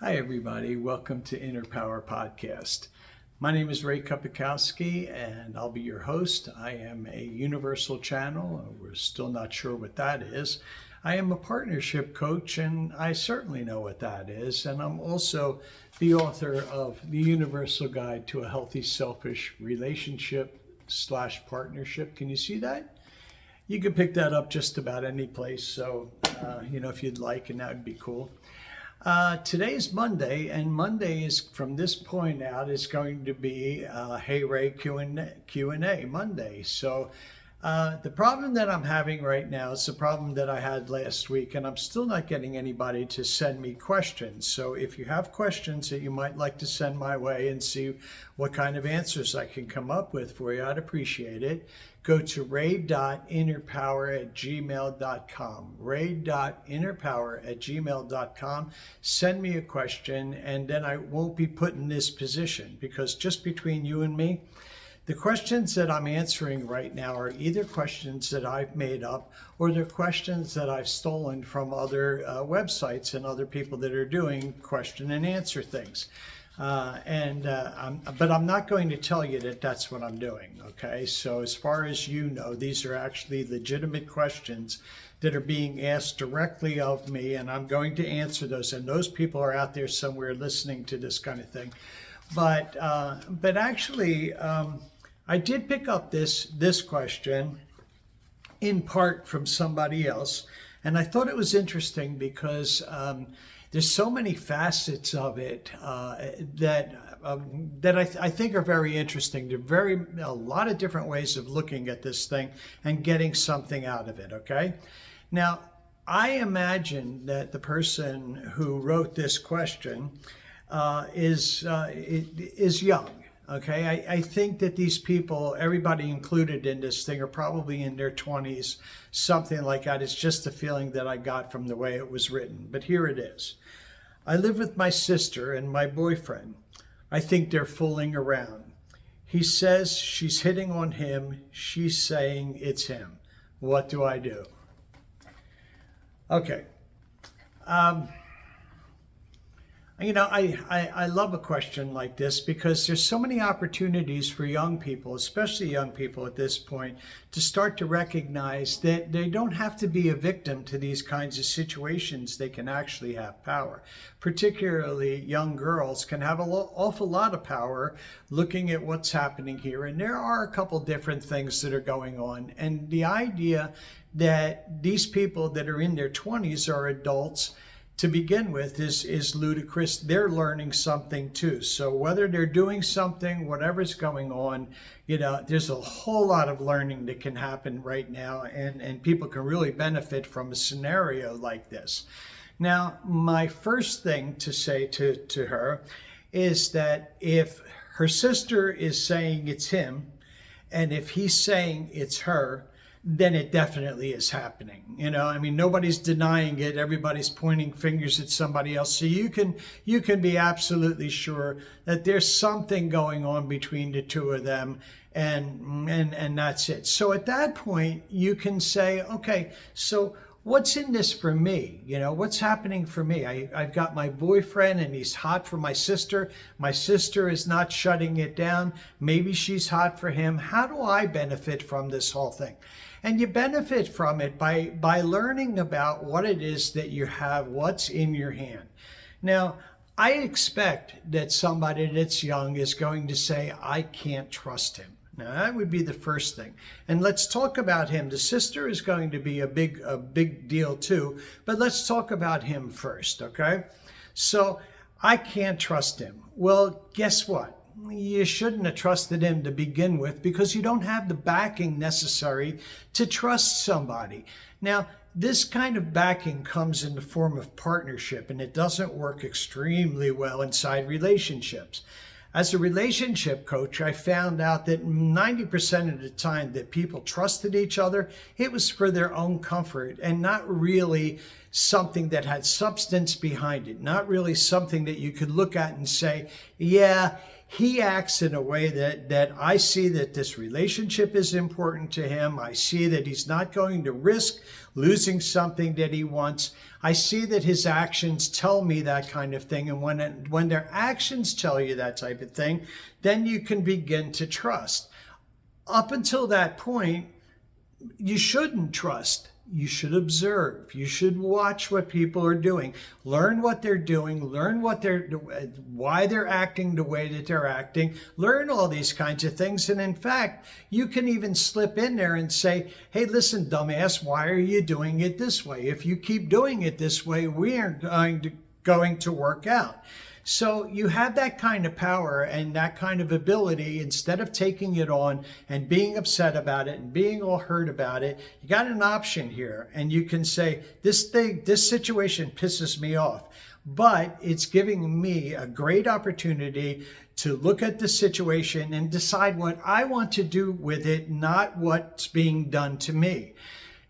Hi, everybody. Welcome to Inner Power Podcast. My name is Ray Kupikowski, and I'll be your host. I am a universal channel. We're still not sure what that is. I am a partnership coach, and I certainly know what that is. And I'm also the author of The Universal Guide to a Healthy Selfish Relationship / Partnership. Can you see that? You can pick that up just about any place. So, if you'd like, and that would be cool. Today's Monday, and Monday is from this point out is going to be Hey Ray Q&A Monday. So the problem that I'm having right now is the problem that I had last week, and I'm still not getting anybody to send me questions. So if you have questions that you might like to send my way and see what kind of answers I can come up with for you, I'd appreciate it. Go to ray.innerpower@gmail.com. ray.innerpower@gmail.com. Send me a question, and then I won't be put in this position, because just between you and me, the questions that I'm answering right now are either questions that I've made up, or they're questions that I've stolen from other websites and other people that are doing question and answer things. But I'm not going to tell you that that's what I'm doing, okay? So as far as you know, these are actually legitimate questions that are being asked directly of me, and I'm going to answer those. And those people are out there somewhere listening to this kind of thing. But actually, I did pick up this question in part from somebody else, and I thought it was interesting because there's so many facets of it that I think are very interesting. There are a lot of different ways of looking at this thing and getting something out of it, okay? Now, I imagine that the person who wrote this question is young. Okay, I think that these people, everybody included in this thing, are probably in their 20s, something like that. It's just the feeling that I got from the way it was written. But here it is. I live with my sister and my boyfriend. I think they're fooling around. He says she's hitting on him. She's saying it's him. What do I do? Okay. I love a question like this, because there's so many opportunities for young people, especially young people at this point, to start to recognize that they don't have to be a victim to these kinds of situations. They can actually have power. Particularly young girls can have an awful lot of power looking at what's happening here. And there are a couple different things that are going on. And the idea that these people that are in their 20s are adults to begin with is ludicrous. They're learning something too. So whether they're doing something, whatever's going on, there's a whole lot of learning that can happen right now, and people can really benefit from a scenario like this. Now, my first thing to say to her is that if her sister is saying it's him, and if he's saying it's her, then it definitely is happening. Nobody's denying it. Everybody's pointing fingers at somebody else. So you can be absolutely sure that there's something going on between the two of them, and that's it. So at that point, you can say, okay, so what's in this for me? What's happening for me? I've got my boyfriend, and he's hot for my sister. My sister is not shutting it down. Maybe she's hot for him. How do I benefit from this whole thing? And you benefit from it by learning about what it is that you have, what's in your hand. Now, I expect that somebody that's young is going to say, I can't trust him. Now, that would be the first thing. And let's talk about him. The sister is going to be a big deal too, but let's talk about him first, okay? So, I can't trust him. Well, guess what? You shouldn't have trusted him to begin with, because you don't have the backing necessary to trust somebody. Now, this kind of backing comes in the form of partnership, and it doesn't work extremely well inside relationships. As a relationship coach, I found out that 90% of the time that people trusted each other, it was for their own comfort and not really something that had substance behind it, not really something that you could look at and say, yeah, he acts in a way that I see that this relationship is important to him. I see that he's not going to risk losing something that he wants. I see that his actions tell me that kind of thing. And when their actions tell you that type of thing, then you can begin to trust. Up until that point, you shouldn't trust. You should observe. You should watch what people are doing. Learn what they're doing. Learn why they're acting the way that they're acting. Learn all these kinds of things. And in fact, you can even slip in there and say, hey, listen, dumbass, why are you doing it this way? If you keep doing it this way, we aren't going to work out. So you have that kind of power and that kind of ability. Instead of taking it on and being upset about it and being all hurt about it, you got an option here, and you can say, this situation pisses me off, but it's giving me a great opportunity to look at the situation and decide what I want to do with it, not what's being done to me.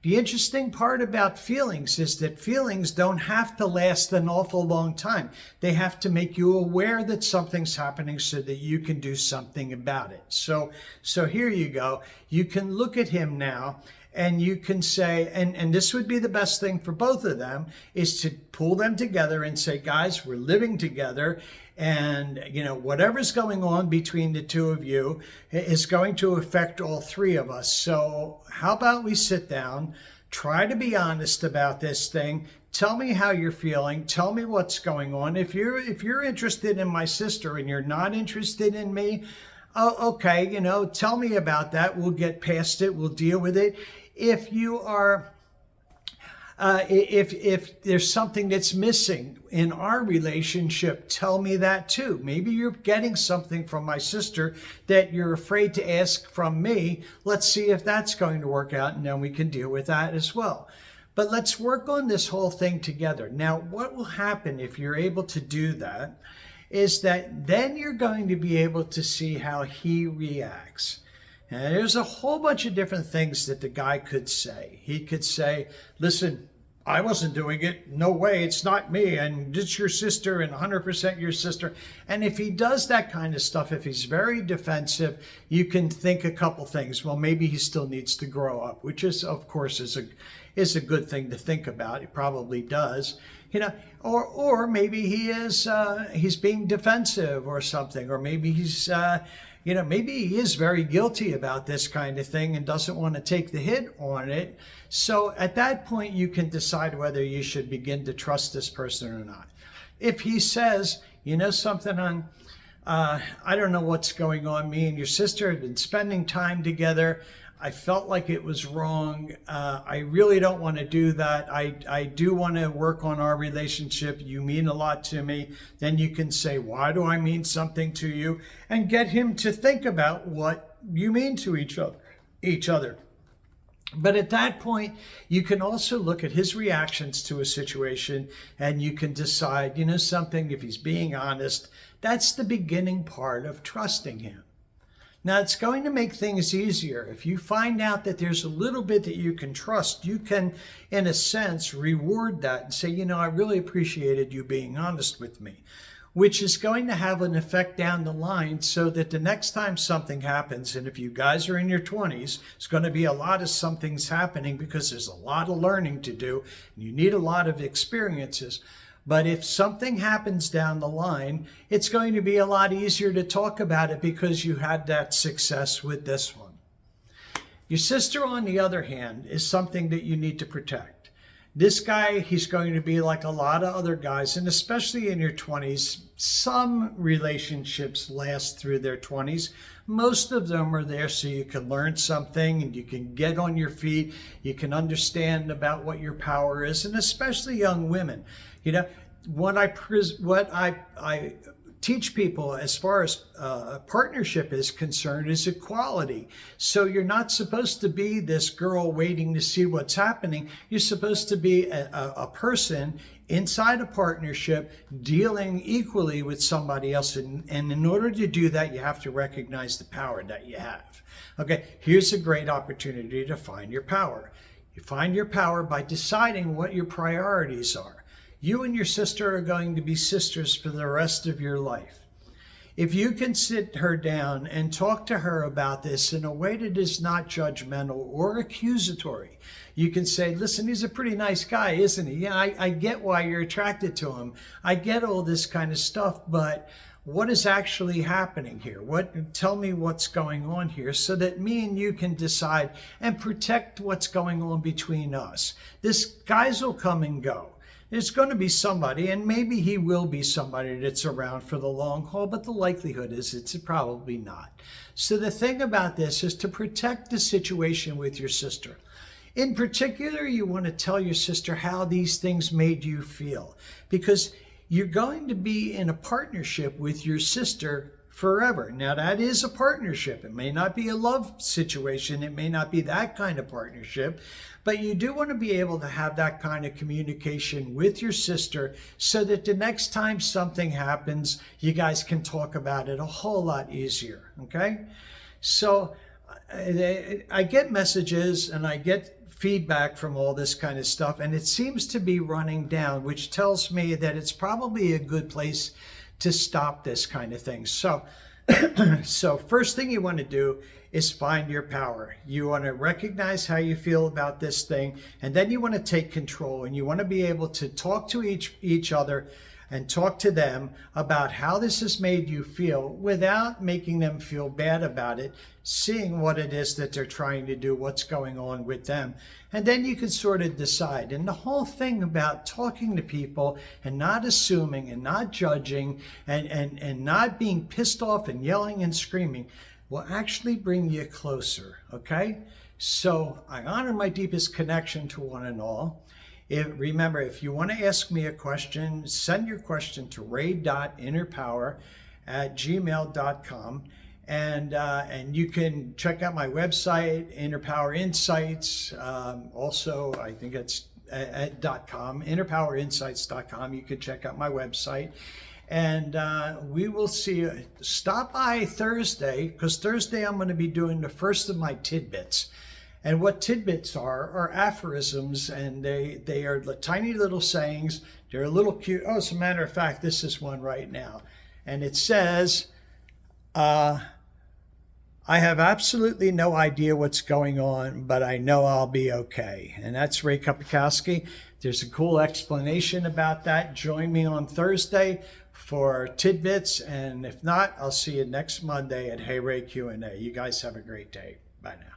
The interesting part about feelings is that feelings don't have to last an awful long time. They have to make you aware that something's happening so that you can do something about it. So here you go. You can look at him now and you can say, and this would be the best thing for both of them, is to pull them together and say, guys, we're living together. And, whatever's going on between the two of you is going to affect all three of us. So how about we sit down, try to be honest about this thing. Tell me how you're feeling. Tell me what's going on. If you're interested in my sister and you're not interested in me, oh, okay, tell me about that. We'll get past it. We'll deal with it. If you are... if there's something that's missing in our relationship, tell me that too. Maybe you're getting something from my sister that you're afraid to ask from me. Let's see if that's going to work out, and then we can deal with that as well. But let's work on this whole thing together. Now, what will happen if you're able to do that is that then you're going to be able to see how he reacts. And there's a whole bunch of different things that the guy could say. He could say, listen, I wasn't doing it. No way, it's not me. And it's your sister and 100% your sister. And if he does that kind of stuff, if he's very defensive, you can think a couple things. Well, maybe he still needs to grow up, which is, of course, is a good thing to think about. He probably does. Or maybe he's being defensive or something, or maybe he's maybe he is very guilty about this kind of thing and doesn't want to take the hit on it. So at that point, you can decide whether you should begin to trust this person or not. If he says, something I don't know what's going on. Me and your sister have been spending time together. I felt like it was wrong. I really don't want to do that. I do want to work on our relationship. You mean a lot to me. Then you can say, why do I mean something to you? And get him to think about what you mean to each other. But at that point, you can also look at his reactions to a situation and you can decide, something, if he's being honest, that's the beginning part of trusting him. Now, it's going to make things easier. If you find out that there's a little bit that you can trust, you can, in a sense, reward that and say, I really appreciated you being honest with me, which is going to have an effect down the line so that the next time something happens, and if you guys are in your 20s, it's going to be a lot of something's happening because there's a lot of learning to do, and you need a lot of experiences. But if something happens down the line, it's going to be a lot easier to talk about it because you had that success with this one. Your sister, on the other hand, is something that you need to protect. This guy, he's going to be like a lot of other guys, and especially in your 20s, some relationships last through their 20s. Most of them are there so you can learn something and you can get on your feet. You can understand about what your power is, and especially young women. What I teach people as far as partnership is concerned is equality. So you're not supposed to be this girl waiting to see what's happening. You're supposed to be a person inside a partnership dealing equally with somebody else. And in order to do that, you have to recognize the power that you have. Okay, here's a great opportunity to find your power. You find your power by deciding what your priorities are. You and your sister are going to be sisters for the rest of your life. If you can sit her down and talk to her about this in a way that is not judgmental or accusatory, you can say, listen, he's a pretty nice guy, isn't he? Yeah, I get why you're attracted to him. I get all this kind of stuff, but what is actually happening here? Tell me what's going on here so that me and you can decide and protect what's going on between us. This guys will come and go. There's going to be somebody, and maybe he will be somebody that's around for the long haul, but the likelihood is it's probably not. So the thing about this is to protect the situation with your sister. In particular, you want to tell your sister how these things made you feel, because you're going to be in a partnership with your sister forever. Now, that is a partnership. It may not be a love situation. It may not be that kind of partnership, but you do want to be able to have that kind of communication with your sister so that the next time something happens, you guys can talk about it a whole lot easier, okay? So I get messages and I get feedback from all this kind of stuff, and it seems to be running down, which tells me that it's probably a good place to stop this kind of thing. So first thing you want to do is find your power. You want to recognize how you feel about this thing, and then you want to take control, and you want to be able to talk to each other and talk to them about how this has made you feel without making them feel bad about it, seeing what it is that they're trying to do, what's going on with them. And then you can sort of decide. And the whole thing about talking to people and not assuming and not judging and not being pissed off and yelling and screaming will actually bring you closer, okay? So I honor my deepest connection to one and all. Remember, if you want to ask me a question, send your question to ray.innerpower@gmail.com. And you can check out my website, Inner Power Insights. Also, I think it's at .com, innerpowerinsights.com. You can check out my website. And we will see you. Stop by Thursday, because Thursday I'm going to be doing the first of my tidbits. And what tidbits are aphorisms, and they are tiny little sayings. They're a little cute. Oh, as a matter of fact, this is one right now. And it says, I have absolutely no idea what's going on, but I know I'll be okay. And that's Ray Kupikowski. There's a cool explanation about that. Join me on Thursday for tidbits. And if not, I'll see you next Monday at Hey Ray Q&A. You guys have a great day. Bye now.